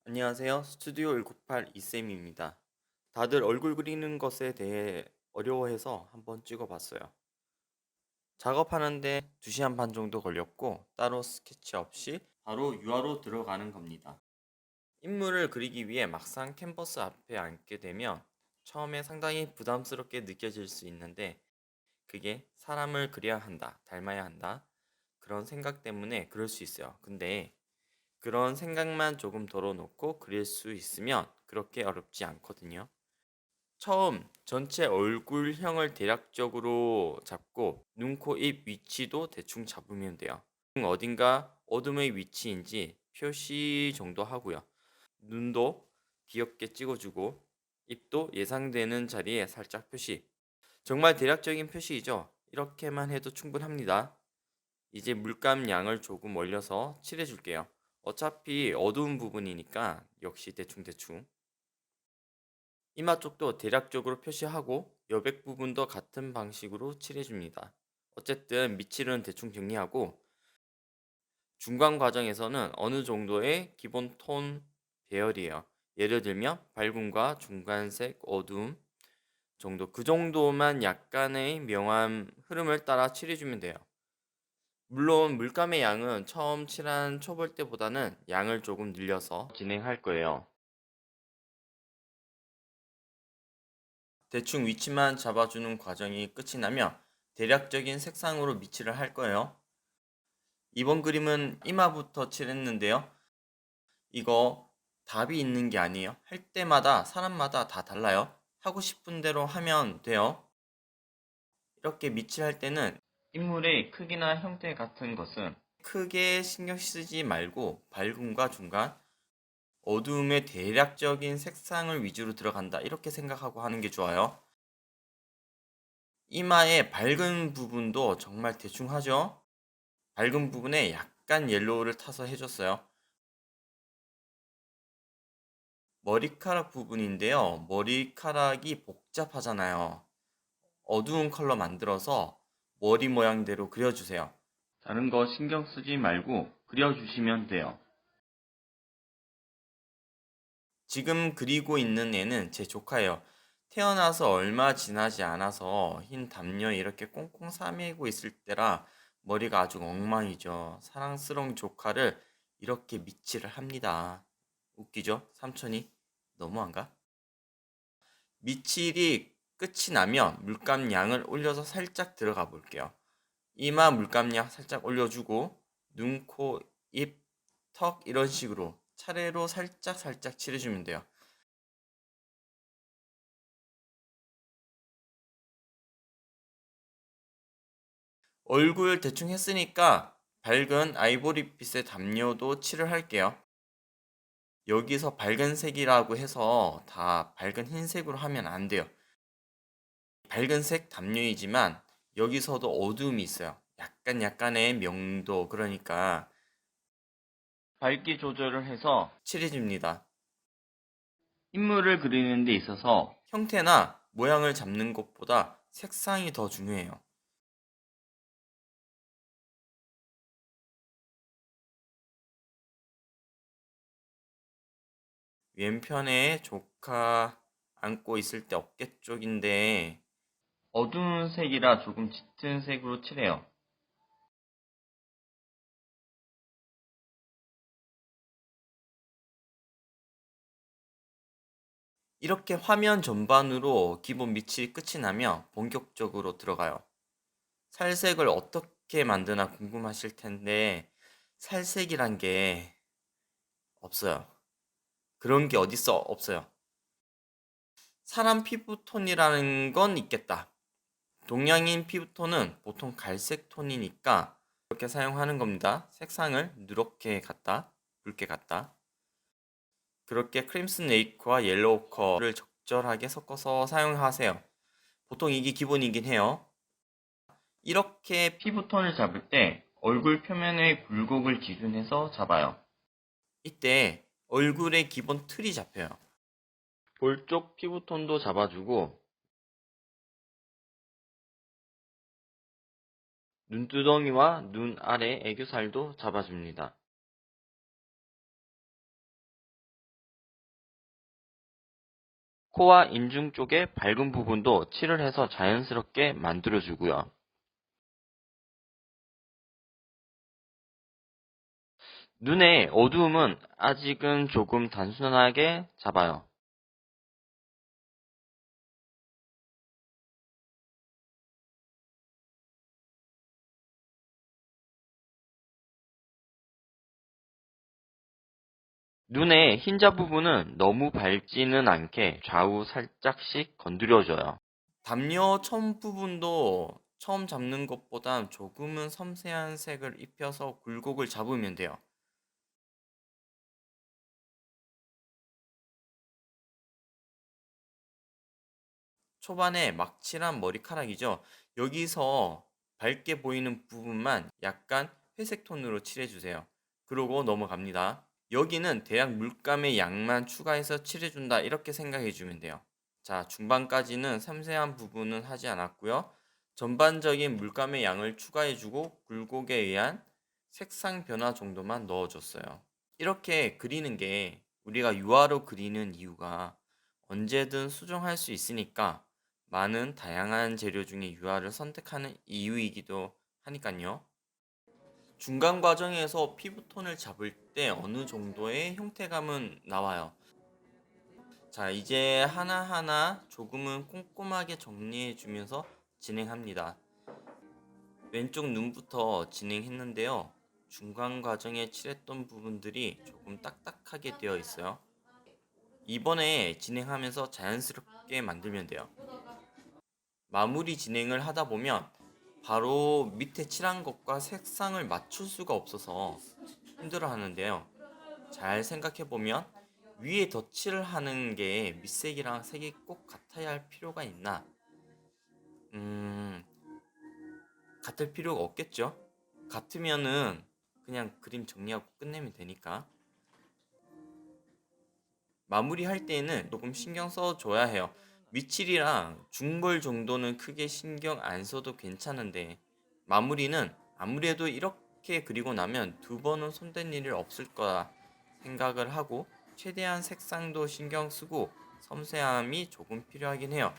안녕하세요. 스튜디오 198 이쌤입니다. 다들 얼굴 그리는 것에 대해 어려워해서 한번 찍어봤어요. 작업하는데 2시간 반 정도 걸렸고 따로 스케치 없이 바로 유화로 들어가는 겁니다. 인물을 그리기 위해 막상 캔버스 앞에 앉게 되면 처음에 상당히 부담스럽게 느껴질 수 있는데 그게 사람을 그려야 한다, 닮아야 한다 그런 생각 때문에 그럴 수 있어요. 근데 그런 생각만 조금 덜어놓고 그릴 수 있으면 그렇게 어렵지 않거든요. 처음 전체 얼굴형을 대략적으로 잡고 눈, 코, 입 위치도 대충 잡으면 돼요. 어딘가 어둠의 위치인지 표시 정도 하고요. 눈도 귀엽게 찍어주고 입도 예상되는 자리에 살짝 표시. 정말 대략적인 표시이죠. 이렇게만 해도 충분합니다. 이제 물감 양을 조금 올려서 칠해줄게요. 어차피 어두운 부분이니까 역시 대충대충. 이마 쪽도 대략적으로 표시하고 여백 부분도 같은 방식으로 칠해줍니다. 어쨌든 밑칠은 대충 정리하고 중간 과정에서는 어느 정도의 기본 톤 배열이에요. 예를 들면 밝음과 중간색, 어두움 정도 그 정도만 약간의 명암 흐름을 따라 칠해주면 돼요. 물론 물감의 양은 처음 칠한 초벌 때보다는 양을 조금 늘려서 진행할 거예요. 대충 위치만 잡아주는 과정이 끝이 나면 대략적인 색상으로 밑칠을 할 거예요. 이번 그림은 이마부터 칠했는데요. 이거 답이 있는 게 아니에요. 할 때마다 사람마다 다 달라요. 하고 싶은 대로 하면 돼요. 이렇게 밑칠할 때는 인물의 크기나 형태 같은 것은 크게 신경 쓰지 말고 밝음과 중간, 어두움의 대략적인 색상을 위주로 들어간다. 이렇게 생각하고 하는 게 좋아요. 이마의 밝은 부분도 정말 대충 하죠? 밝은 부분에 약간 옐로우를 타서 해줬어요. 머리카락 부분인데요. 머리카락이 복잡하잖아요. 어두운 컬러 만들어서 머리 모양대로 그려주세요. 다른 거 신경 쓰지 말고 그려주시면 돼요. 지금 그리고 있는 애는 제 조카예요. 태어나서 얼마 지나지 않아서 흰 담요 이렇게 꽁꽁 싸매고 있을 때라 머리가 아주 엉망이죠. 사랑스러운 조카를 이렇게 밑칠을 합니다. 웃기죠? 삼촌이 너무한가? 밑칠이 끝이 나면 물감 양을 올려서 살짝 들어가 볼게요. 이마 물감 양 살짝 올려주고 눈, 코, 입, 턱 이런 식으로 차례로 살짝 살짝 칠해주면 돼요. 얼굴 대충 했으니까 밝은 아이보리빛의 담요도 칠을 할게요. 여기서 밝은 색이라고 해서 다 밝은 흰색으로 하면 안 돼요. 밝은 색 담요이지만 여기서도 어두움이 있어요. 약간의 명도 그러니까 밝기 조절을 해서 칠해줍니다. 인물을 그리는 데 있어서 형태나 모양을 잡는 것보다 색상이 더 중요해요. 왼편에 조카 안고 있을 때 어깨 쪽인데 어두운 색이라 조금 짙은 색으로 칠해요. 이렇게 화면 전반으로 기본 밑이 끝이 나면 본격적으로 들어가요. 살색을 어떻게 만드나 궁금하실 텐데 살색이란 게 없어요. 그런 게 어딨어? 없어요. 사람 피부톤이라는 건 있겠다. 동양인 피부톤은 보통 갈색 톤이니까 이렇게 사용하는 겁니다. 색상을 누렇게 갖다, 붉게 갖다. 그렇게 크림슨 에이크와 옐로우 컬을 적절하게 섞어서 사용하세요. 보통 이게 기본이긴 해요. 이렇게 피부톤을 잡을 때 얼굴 표면의 굴곡을 기준해서 잡아요. 이때 얼굴의 기본 틀이 잡혀요. 볼 쪽 피부톤도 잡아주고 눈두덩이와 눈 아래 애교살도 잡아줍니다. 코와 인중 쪽에 밝은 부분도 칠을 해서 자연스럽게 만들어주고요. 눈의 어두움은 아직은 조금 단순하게 잡아요. 눈의 흰자 부분은 너무 밝지는 않게 좌우 살짝씩 건드려줘요. 담요 천 부분도 처음 잡는 것보다 조금은 섬세한 색을 입혀서 굴곡을 잡으면 돼요. 초반에 막 칠한 머리카락이죠. 여기서 밝게 보이는 부분만 약간 회색 톤으로 칠해주세요. 그러고 넘어갑니다. 여기는 대략 물감의 양만 추가해서 칠해준다 이렇게 생각해주면 돼요. 자, 중반까지는 섬세한 부분은 하지 않았고요. 전반적인 물감의 양을 추가해주고 굴곡에 의한 색상 변화 정도만 넣어줬어요. 이렇게 그리는 게 우리가 유화로 그리는 이유가 언제든 수정할 수 있으니까 많은 다양한 재료 중에 유화를 선택하는 이유이기도 하니까요. 중간 과정에서 피부톤을 잡을 때 어느 정도의 형태감은 나와요. 자, 이제 하나하나 조금은 꼼꼼하게 정리해 주면서 진행합니다. 왼쪽 눈부터 진행했는데요. 중간 과정에 칠했던 부분들이 조금 딱딱하게 되어 있어요. 이번에 진행하면서 자연스럽게 만들면 돼요. 마무리 진행을 하다 보면 바로 밑에 칠한 것과 색상을 맞출 수가 없어서 힘들어 하는데요. 잘 생각해 보면 위에 덧칠을 하는 게 밑색이랑 색이 꼭 같아야 할 필요가 있나? 음, 같을 필요가 없겠죠? 같으면은 그냥 그림 정리하고 끝내면 되니까. 마무리할 때는 조금 신경 써줘야 해요. 밑칠이랑 중벌 정도는 크게 신경 안 써도 괜찮은데 마무리는 아무래도 이렇게 그리고 나면 두 번은 손댄 일이 없을 거라 생각을 하고 최대한 색상도 신경 쓰고 섬세함이 조금 필요하긴 해요.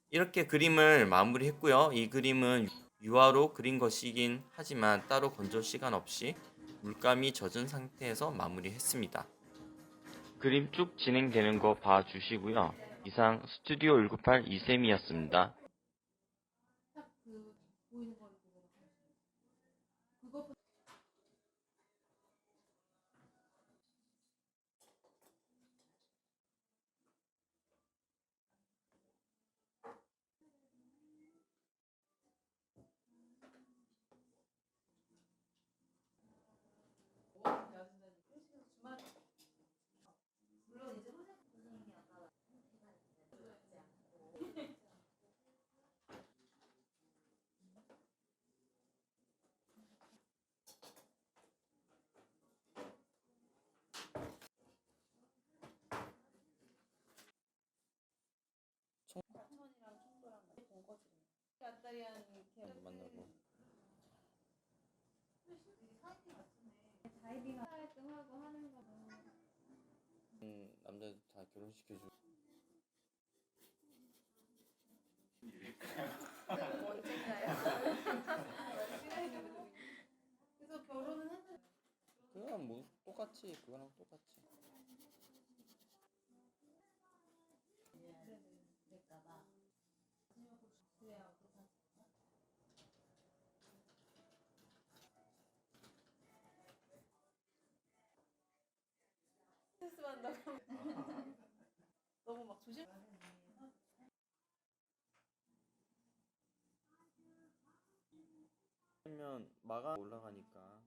이렇게 그림을 마무리했고요. 이 그림은 유화로 그린 것이긴 하지만 따로 건조 시간 없이 물감이 젖은 상태에서 마무리했습니다. 그림 쭉 진행되는 거 봐주시고요. 이상 스튜디오 198 이쌤이었습니다. 만나고 남자들 다 결혼시켜주고 그건 뭐 똑같이 그거랑 똑같이 하면 마감 올라가니까